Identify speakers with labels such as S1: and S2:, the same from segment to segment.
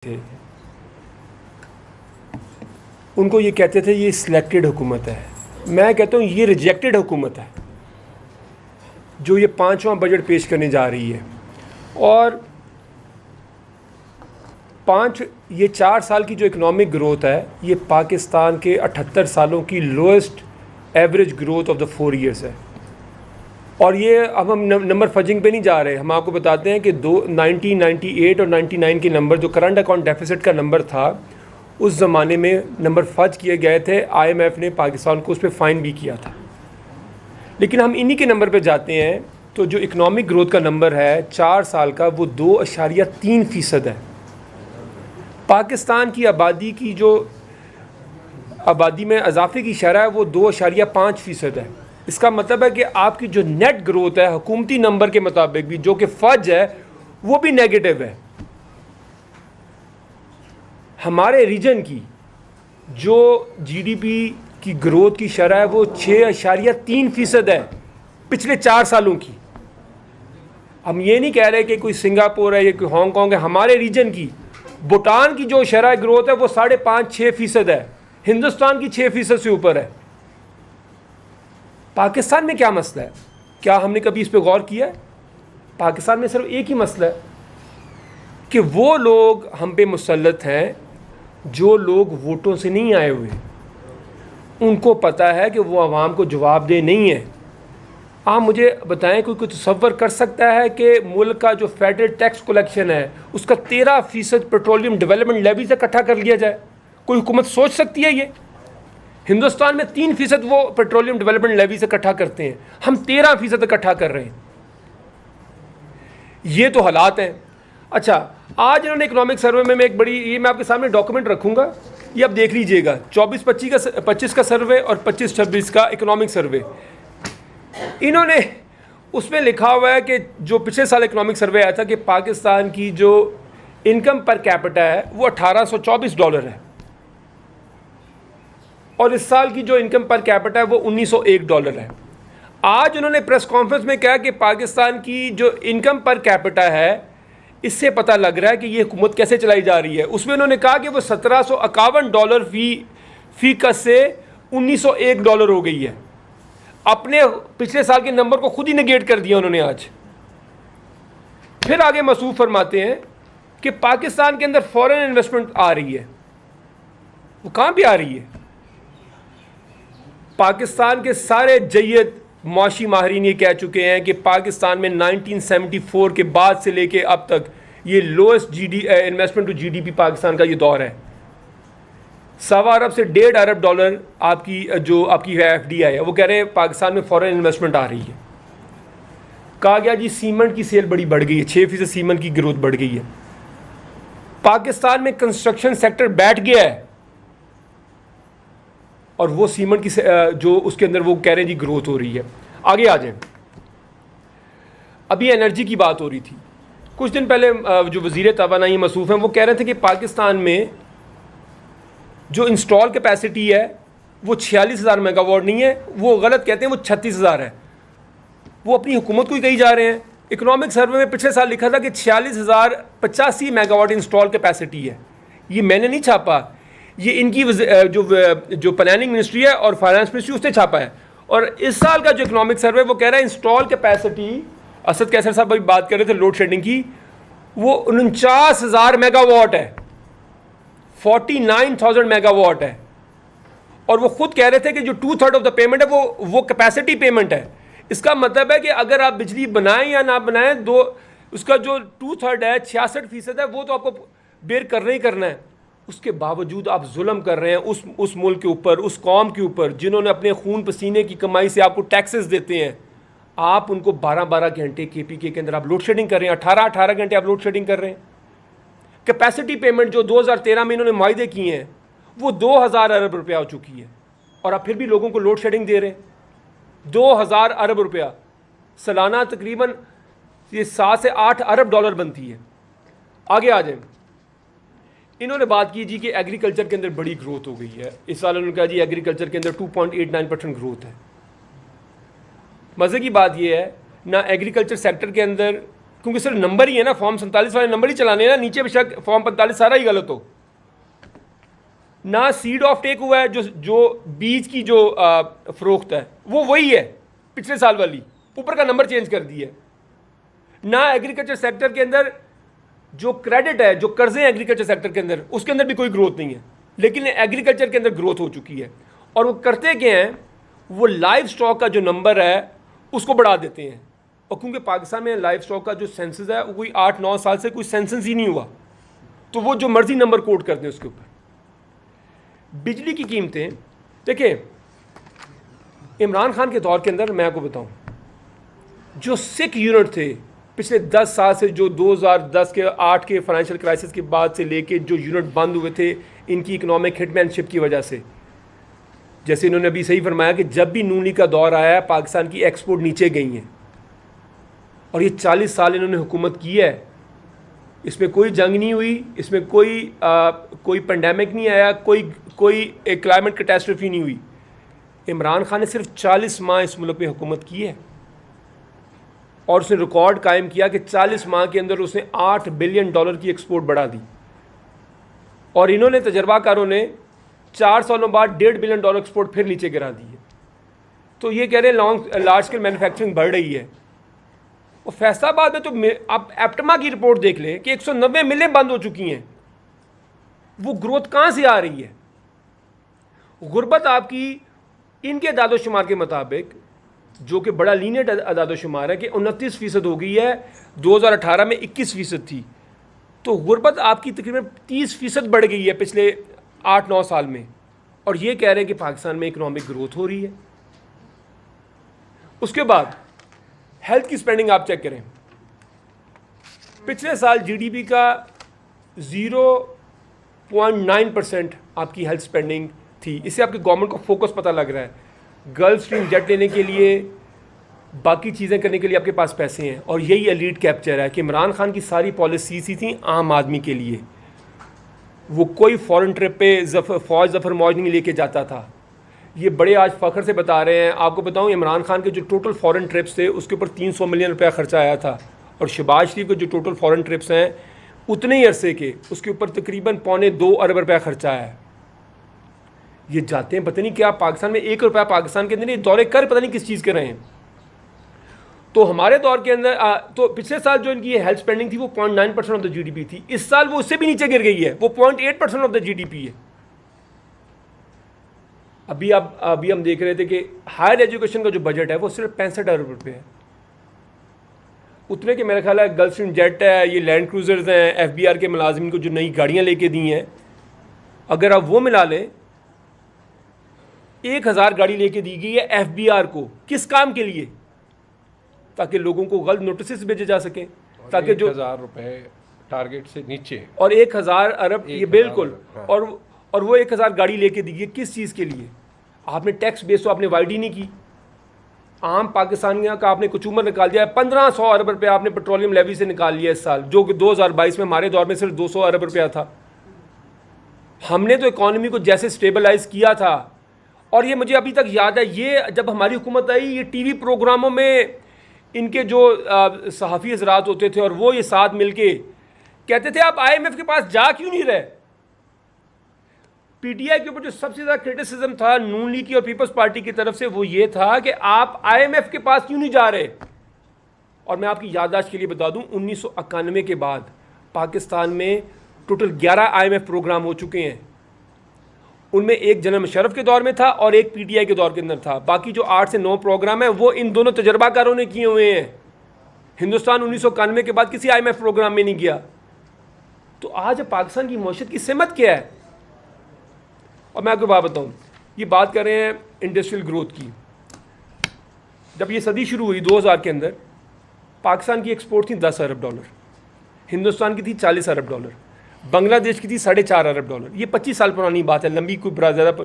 S1: थे, उनको ये कहते थे ये सिलेक्टेड हुकूमत है। मैं कहता हूँ ये रिजेक्टेड हुकूमत है जो ये पांचवा बजट पेश करने जा रही है। और ये 4 साल की जो इकनॉमिक ग्रोथ है ये पाकिस्तान के 78 सालों की lowest average growth of the 4 years है। और ये अब हम नंबर फजिंग पे नहीं जा रहे, हम आपको बताते हैं कि 1998 और 99 के नंबर जो करंट अकाउंट डेफिसिट का नंबर था उस ज़माने में नंबर फज किए गए थे। IMF ने पाकिस्तान को उस पर फ़ाइन भी किया था। लेकिन हम इन्हीं के नंबर पे जाते हैं तो जो इकनॉमिक ग्रोथ का नंबर है 4 साल का वो 2.3% है। पाकिस्तान की आबादी की जो आबादी में इजाफे की शरह है वो 2.5% है। इसका मतलब है कि आपकी जो नेट ग्रोथ है हुकूमती नंबर के मुताबिक भी जो कि फज है वो भी नेगेटिव है। हमारे रीजन की जो GDP की ग्रोथ की शरह है वो 6.3% है पिछले 4 सालों की। हम ये नहीं कह रहे कि कोई सिंगापुर है या कोई हांगकांग है, हमारे रीजन की भूटान की जो शरह ग्रोथ है वो 5.5-6% है, हिंदुस्तान की 6% से ऊपर है। पाकिस्तान में क्या मसला है? क्या हमने कभी इस पे गौर किया है? पाकिस्तान में सिर्फ एक ही मसला है कि वो लोग हम पे मुसल्लत हैं जो लोग वोटों से नहीं आए हुए। उनको पता है कि वो आवाम को जवाबदेह नहीं है। आप मुझे बताएं कोई तसव्वुर कर सकता है कि मुल्क का जो फेडरल टैक्स कलेक्शन है उसका 13% पेट्रोलियम डेवलपमेंट लेवी से इकट्ठा कर लिया जाए? कोई हुकूमत सोच सकती है ये? हिंदुस्तान में 3% वो पेट्रोलियम डेवलपमेंट लेवी से इकट्ठा करते हैं, हम 13% इकट्ठा कर रहे हैं। ये तो हालात हैं। अच्छा, आज इन्होंने इकोनॉमिक सर्वे में एक बड़ी, ये मैं आपके सामने डॉक्यूमेंट रखूंगा, ये आप देख लीजिएगा। 24-25 का सर्वे और 25-26 का इकोनॉमिक सर्वे। इन्होंने उसमें लिखा हुआ है कि जो पिछले साल इकोनॉमिक सर्वे आया था कि पाकिस्तान की जो इनकम पर कैपिटा है वो $1824 है और इस साल की जो इनकम पर कैपिटा है वो $1901 है। आज उन्होंने प्रेस कॉन्फ्रेंस में कहा कि पाकिस्तान की जो इनकम पर कैपिटा है इससे पता लग रहा है कि ये हुकूमत कैसे चलाई जा रही है। उसमें उन्होंने कहा कि वो $1751 फी कस से $1901 हो गई है। अपने पिछले साल के नंबर को खुद ही नेगेट कर दिया उन्होंने आज। फिर आगे मसूफ फरमाते हैं कि पाकिस्तान के अंदर फॉरेन इन्वेस्टमेंट आ रही है। वो कहाँ पे आ रही है? पाकिस्तान के सारे जय्यद मुआशी माहिरीन ये कह चुके हैं कि पाकिस्तान में 1974 के बाद से लेके अब तक ये lowest investment to GDP Pakistan का ये दौर है। $1.25 अरब से $1.5 अरब आपकी FDI है, वो कह रहे हैं पाकिस्तान में फॉरेन इन्वेस्टमेंट आ रही है। कहा गया जी सीमेंट की सेल बड़ी बढ़ गई है, 6% सीमेंट की ग्रोथ बढ़ गई है। पाकिस्तान में कंस्ट्रक्शन सेक्टर बैठ गया है और वो सीमेंट की जो उसके अंदर वो कह रहे हैं जी ग्रोथ हो रही है। आगे आ जाए। अभी एनर्जी की बात हो रही थी। कुछ दिन पहले जो वज़ीर तवानाई मसूफ़ हैं वो कह रहे थे कि पाकिस्तान में जो इंस्टॉल कैपेसिटी है वो 46,000 मेगावाट नहीं है, वो गलत कहते हैं, वो 36,000 है। वो अपनी हुकूमत को ही कही जा रहे हैं। इकोनॉमिक सर्वे में पिछले साल लिखा था कि 46,085 मेगावाट इंस्टॉल कैपेसिटी है। ये मैंने नहीं छापा, ये इनकी जो प्लानिंग मिनिस्ट्री है और फाइनेंस मिनिस्ट्री उसने छापा है। और इस साल का जो इकोनॉमिक सर्वे वो कह रहा है इंस्टॉल कैपेसिटी, असद कैसर साहब अभी बात कर रहे थे लोड शेडिंग की, वो 49,000 मेगावाट है, 49,000 मेगावाट है। और वो खुद कह रहे थे कि जो 2/3 ऑफ द पेमेंट है वो कैपेसिटी पेमेंट है। इसका मतलब है कि अगर आप बिजली बनाएं या ना बनाएं, उसका जो 2/3 है, 66% है, वो तो आपको बेर करना ही करना है। उसके बावजूद आप जुल्म कर रहे हैं उस मुल्क के ऊपर, उस कौम के ऊपर जिन्होंने अपने खून पसीने की कमाई से आपको टैक्सेस देते हैं। आप उनको 12-12 घंटे KPK के अंदर आप लोड शेडिंग कर रहे हैं, 18-18 घंटे आप लोड शेडिंग कर रहे हैं। कैपेसिटी पेमेंट जो 2013 में इन्होंने मायदे किए हैं वो 2,000 अरब रुपया हो चुकी है और आप फिर भी लोगों को लोड शेडिंग दे रहे हैं। 2,000 अरब रुपया सालाना तकरीबन ये 7 से 8 अरब डॉलर बनती है। आगे आ जाए। इन्होंने बात की जी कि एग्रीकल्चर के अंदर बड़ी ग्रोथ हो गई है। इस साल उन्होंने कहा जी एग्रीकल्चर के अंदर 2.89% ग्रोथ है। मज़े की बात यह है ना एग्रीकल्चर सेक्टर के अंदर क्योंकि सिर्फ नंबर ही है ना, फॉर्म 47 वाले नंबर ही चलाने हैं ना, नीचे बेशक फॉर्म 45 सारा ही गलत हो ना। सीड ऑफ टेक हुआ है, जो बीज की जो फरोख्त है वो वही है पिछले साल वाली, ऊपर का नंबर चेंज कर दिया ना। एग्रीकल्चर सेक्टर के अंदर जो क्रेडिट है, जो कर्जे हैं एग्रीकल्चर सेक्टर के अंदर, उसके अंदर भी कोई ग्रोथ नहीं है, लेकिन एग्रीकल्चर के अंदर ग्रोथ हो चुकी है। और वो करते क्या हैं, वो लाइव स्टॉक का जो नंबर है उसको बढ़ा देते हैं। और क्योंकि पाकिस्तान में लाइव स्टॉक का जो सेंसस है वो कोई 8-9 साल से कोई सेंसस ही नहीं हुआ, तो वो जो मर्जी नंबर कोट करते हैं उसके ऊपर। बिजली की कीमतें देखिए, इमरान खान के दौर के अंदर मैं आपको बताऊं, जो सिक यूनिट थे पिछले 10 साल से, जो 2010 के 8 के फाइनेंशियल क्राइसिस के बाद से लेके जो यूनिट बंद हुए थे इनकी इकोनॉमिक हिटमैनशिप की वजह से, जैसे इन्होंने अभी सही फरमाया कि जब भी नून लीग का दौर आया है पाकिस्तान की एक्सपोर्ट नीचे गई हैं। और ये 40 साल इन्होंने हुकूमत की है, इसमें कोई जंग नहीं हुई, इसमें कोई पेंडेमिक नहीं आया, कोई क्लाइमेट कैटास्ट्रोफी नहीं हुई। इमरान खान ने सिर्फ 40 माह इस मुल्क में हुकूमत की है और उसने रिकॉर्ड कायम किया कि 40 माह के अंदर उसने $8 बिलियन की एक्सपोर्ट बढ़ा दी। और इन्होंने, तजर्बाकारों ने 4 सालों बाद $1.5 बिलियन एक्सपोर्ट फिर नीचे गिरा दी है। तो ये कह रहे हैं लार्ज स्केल मैन्युफैक्चरिंग बढ़ रही है। और फैसलाबाद में तो आप एप्टमा की रिपोर्ट देख लें कि 190 मिलें बंद हो चुकी हैं। वो ग्रोथ कहाँ से आ रही है? गुर्बत आपकी इनके अदादोशुमार के मुताबिक, जो कि बड़ा लीनियट अदादोशुमार है, कि 29% हो गई है, 2018 में 21% थी। तो गुर्बत आपकी तकरीबन 30% बढ़ गई है पिछले 8-9 साल में। और ये कह रहे हैं कि पाकिस्तान में इकोनॉमिक ग्रोथ हो रही है। उसके बाद हेल्थ की स्पेंडिंग आप चेक करें, पिछले साल जीडीपी का 0.9% आपकी हेल्थ स्पेंडिंग थी। इससे आपकी गवर्नमेंट को फोकस पता लग रहा है। गल्फ स्ट्रीम जेट लेने के लिए, बाकी चीज़ें करने के लिए आपके पास पैसे हैं। और यही एलीट कैप्चर है कि इमरान खान की सारी पॉलिसीज थी आम आदमी के लिए। वो कोई फॉरेन ट्रिप पे जफ़र मौज नहीं लेके जाता था। ये बड़े आज फ़ख्र से बता रहे हैं। आपको बताऊं, इमरान खान के जो टोटल फॉरेन ट्रिप्स थे उसके ऊपर 300 मिलियन रुपया खर्चा आया था। और शहबाज शरीफ के जो टोटल फॉरेन ट्रिप्स हैं उतने ही अरसे के, उसके ऊपर तकरीबन $2.25 अरब रुपया खर्चा आया है। ये जाते हैं पता नहीं क्या पाकिस्तान में, 1 रुपया पाकिस्तान के अंदर दौरे कर पता नहीं किस चीज़ के रहे हैं। तो हमारे दौर के अंदर तो पिछले साल जो इनकी हेल्थ स्पेंडिंग थी वो 0.9% ऑफ द जीडीपी थी। इस साल वो उससे भी नीचे गिर गई है, वो 0.8% ऑफ द जीडीपी है। अभी हम देख रहे थे कि हायर एजुकेशन का जो बजट है वो सिर्फ 65 अरब रुपये है। उतने के मेरा ख्याल है गल्फ स्ट्रीम जेट है, ये लैंड क्रूजर्स हैं, एफबीआर के मुलाजिमिन को जो नई गाड़ियाँ लेके दी हैं, अगर आप वो मिला लें, 1000 गाड़ी लेके दी गई है एफबीआर को। किस काम के लिए? ताकि लोगों को गलत नोटिस भेजे जा सकें, ताकि जो
S2: 1000 रुपये टारगेट से नीचे
S1: और 1000 अरब, ये बिल्कुल। और वो 1000 गाड़ी लेके दी गई किस चीज़ के लिए? आपने टैक्स बेस तो आपने वाइड ही नहीं की। आम पाकिस्तानियों का आपने कचूमर निकाल दिया है। 1500 अरब रुपया आपने पेट्रोलियम लेवी से निकाल लिया इस साल, जो कि 2022 में हमारे दौर में सिर्फ 200 अरब रुपया था। हमने तो इकॉनमी को जैसे स्टेबलाइज किया था। और ये मुझे अभी तक याद है, ये जब हमारी हुकूमत आई, ये टीवी प्रोग्रामों में इनके जो सहाफ़ी हजरात होते थे और वो ये साथ मिलके कहते थे आप IMF के पास जा क्यों नहीं रहे। पीटीआई के ऊपर जो सबसे ज़्यादा क्रिटिसिज्म था नून लीग की और पीपल्स पार्टी की तरफ से वो ये था कि आप IMF के पास क्यों नहीं जा रहे। और मैं आपकी याददाश्त के लिए बता दूं, 1991 के बाद पाकिस्तान में टोटल 11 IMF प्रोग्राम हो चुके हैं। उनमें एक जनरल मुशर्रफ के दौर में था और एक पीटीआई के दौर के अंदर था। बाकी जो 8 से 9 प्रोग्राम हैं वो इन दोनों तजर्बाकारों ने किए हुए हैं। हिंदुस्तान 1991 के बाद किसी IMF प्रोग्राम में नहीं गया। तो आज पाकिस्तान की मईशत की सिमत क्या है? और मैं आपको बात बताऊँ, ये बात कर रहे हैं इंडस्ट्रियल ग्रोथ की। जब ये सदी शुरू हुई 2000 के अंदर, पाकिस्तान की एक्सपोर्ट थी $10 अरब, हिंदुस्तान की थी $40 अरब, बांग्लादेश की थी $4.5 अरब। ये 25 साल पुरानी बात है, लंबी कोई बड़ा ज़्यादा। पर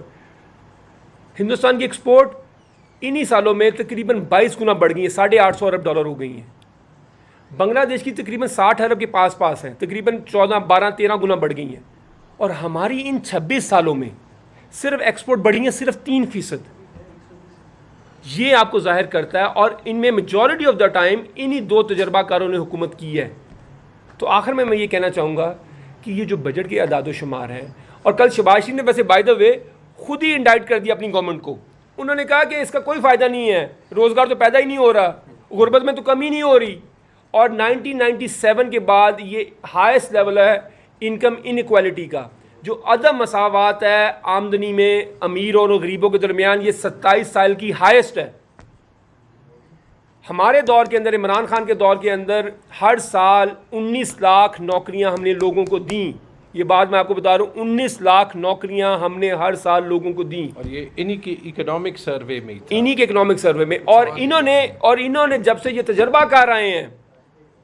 S1: हिंदुस्तान की एक्सपोर्ट इन्हीं सालों में तकरीबन 22 गुना बढ़ गई है, $850 अरब हो गई हैं। बांग्लादेश की तकरीबन 60 अरब के पास है, तकरीबन 14, 12, 13 गुना बढ़ गई हैं। और हमारी इन 26 सालों में सिर्फ एक्सपोर्ट बढ़ी है सिर्फ 3%। ये आपको जाहिर करता है, और इनमें मेजॉरिटी ऑफ द टाइम इन्हीं दो तजर्बाकारों ने हुकूमत की है। तो आखिर में मैं ये कहना चाहूँगा कि ये जो बजट के अदाद शुमार हैं, और कल शहबाज शरीफ ने वैसे बाय द वे खुद ही इंडाइट कर दिया अपनी गवर्नमेंट को। उन्होंने कहा कि इसका कोई फ़ायदा नहीं है, रोज़गार तो पैदा ही नहीं हो रहा, गुर्बत में तो कमी नहीं हो रही, और 1997 के बाद ये हाईएस्ट लेवल है इनकम इनइक्वालिटी का। जो अदम मसावात है आमदनी में अमीर और गरीबों के दरमियान, ये 27 साल की हाईएस्ट है। हमारे दौर के अंदर, इमरान खान के दौर के अंदर, हर साल 19 लाख नौकरियां हमने लोगों को दी। ये बात मैं आपको बता रहा हूँ, 19 लाख नौकरियां हमने हर साल लोगों को दी,
S2: और ये इन्हीं की इकोनॉमिक सर्वे में था।
S1: इन्हीं के इकोनॉमिक सर्वे में। और इन्होंने जब से ये तजर्बाकार आए हैं,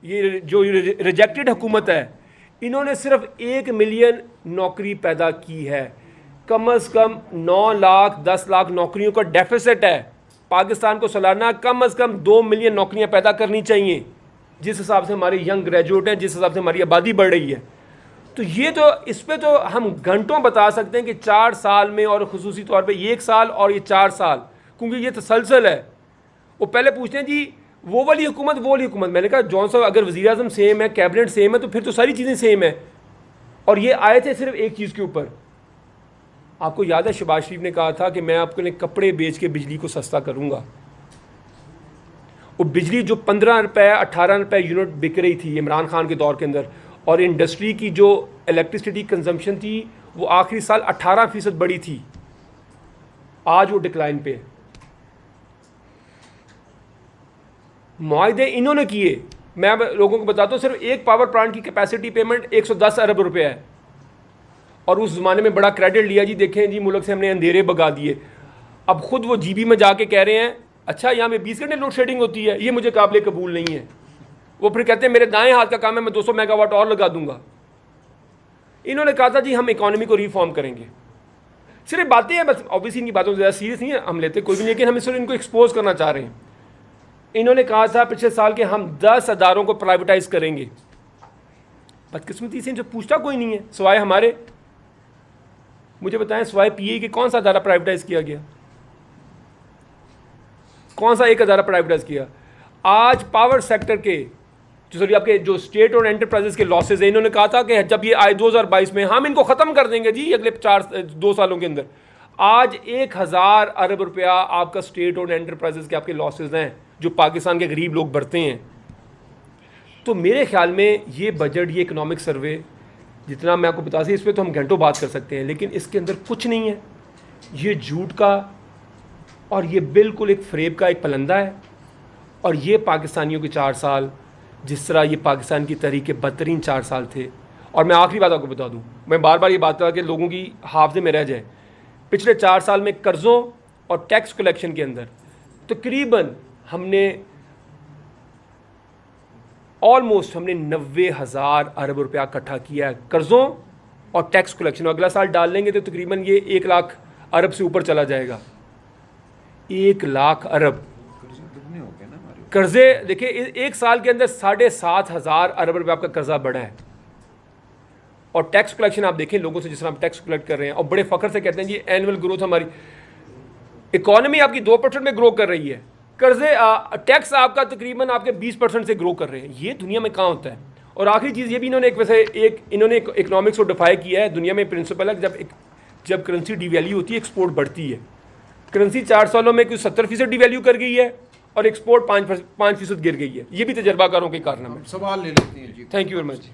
S1: ये जो रिजेक्टेड हुकूमत है, इन्होंने सिर्फ 1 मिलियन नौकरी पैदा की है। कम से कम 9 लाख 10 लाख नौकरियों का डेफिसिट है। पाकिस्तान को सालाना कम से कम 2 मिलियन नौकरियां पैदा करनी चाहिए, जिस हिसाब से हमारे यंग ग्रेजुएट हैं, जिस हिसाब से हमारी आबादी बढ़ रही है। तो ये तो, इस पे तो हम घंटों बता सकते हैं कि 4 साल में, और खुसूसी तौर पे 1 साल और ये 4 साल, क्योंकि ये तसलसल है। वो पहले पूछते हैं जी वो वाली हुकूमत, वो वाली हुकूमत। मैंने कहा जौन साहब, अगर वज़ीर आज़म सेम है, कैबिनेट सेम है, तो फिर तो सारी चीज़ें सेम है। और ये आए थे सिर्फ एक चीज़ के ऊपर। आपको याद है शहबाज शरीफ ने कहा था कि मैं आपके लिए कपड़े बेच के बिजली को सस्ता करूँगा। वो बिजली जो 15 रुपये 18 रुपये यूनिट बिक रही थी इमरान खान के दौर के अंदर, और इंडस्ट्री की जो इलेक्ट्रिसिटी कंजम्पशन थी वो आखिरी साल 18% बढ़ी थी, आज वो डिक्लाइन पे है। मुआहदे इन्होंने किए। मैं लोगों को बताता हूँ, सिर्फ एक पावर प्लांट की कैपेसिटी पेमेंट 110 अरब रुपये है, और उस ज़माने में बड़ा क्रेडिट लिया जी, देखें जी मुल्क से हमने अंधेरे भगा दिए। अब खुद वो जीबी में जाके कह रहे हैं अच्छा यहाँ में 20 घंटे लोड शेडिंग होती है, ये मुझे काबिल कबूल नहीं है। वो फिर कहते हैं मेरे दाएं हाथ का काम है, मैं 200 मेगावाट और लगा दूंगा। इन्होंने कहा था जी हम इकॉनमी को रिफॉर्म करेंगे। सिर्फ बातें हैं बस, ऑब्वियसली इनकी बातों से ज़्यादा सीरियस नहीं है हम लेते कोई भी, लेकिन हम सिर्फ इनको एक्सपोज करना चाह रहे हैं। इन्होंने कहा था पिछले साल के हम 10 अदारों को प्राइवेटाइज करेंगे। बदकिस्मती से इनसे पूछता कोई नहीं है सिवाय हमारे। मुझे बताएं सिवाय पीए के कौन सा अदारा प्राइवेटाइज किया गया? कौन सा एक अदारा प्राइवेटाइज किया? आज पावर सेक्टर के आपके जो स्टेट और एंटरप्राइजेस के लॉसेज है, इन्होंने कहा था कि जब ये आए 2022 में हम इनको ख़त्म कर देंगे जी अगले 2 सालों के अंदर। आज 1000 अरब रुपया आपका स्टेट और एंटरप्राइजेस के आपके लॉसेज हैं जो पाकिस्तान के गरीब लोग भरते हैं। तो मेरे ख्याल में ये बजट, ये इकनॉमिक सर्वे जितना मैं आपको बता सी, इस पर तो हम घंटों बात कर सकते हैं, लेकिन इसके अंदर कुछ नहीं है। ये झूठ का और ये बिल्कुल एक फ्रेब का एक पलंदा है। और ये पाकिस्तानियों के 4 साल, जिस तरह ये पाकिस्तान की तहरीक के बदतरीन 4 साल थे। और मैं आखिरी बात आपको बता दूं, मैं बार बार ये बात कहा कि लोगों की हाफ़ज़े में रह जाए, पिछले 4 साल में कर्ज़ों और टैक्स कलेक्शन के अंदर तकरीबन हमने ऑलमोस्ट 90,000 अरब रुपया इकट्ठा किया है कर्ज़ों और टैक्स कलेक्शन। अगला साल डाल लेंगे तो तकरीबन ये 1 लाख अरब से ऊपर चला जाएगा। 1 लाख अरब कर्जे। देखिए एक साल के अंदर 7,500 अरब रुपये आपका कर्जा बढ़ा है। और टैक्स कलेक्शन आप देखें लोगों से, जिस तरह आप टैक्स कलेक्ट कर रहे हैं और बड़े फ़ख्र से कहते हैं जी एनुअल ग्रोथ, हमारी इकॉनमी आपकी 2% में ग्रो कर रही है, कर्जे टैक्स आपका तकरीबन आपके 20% से ग्रो कर रहे हैं। ये दुनिया में कहाँ होता है? और आखिरी चीज़ ये भी इन्होंने इन्होंने इकनॉमिक्स को डिफाई किया है। दुनिया में प्रिंसिपल है कि जब करेंसी डिवैल्यू होती है एक्सपोर्ट बढ़ती है। करेंसी 4 सालों में कुछ 70% डिवैल्यू कर गई है और एक्सपोर्ट 5% गिर गई है। ये भी तजर्बाकारों के कारनामे।
S3: सवाल ले लेते हैं जी।
S1: Thank you very much.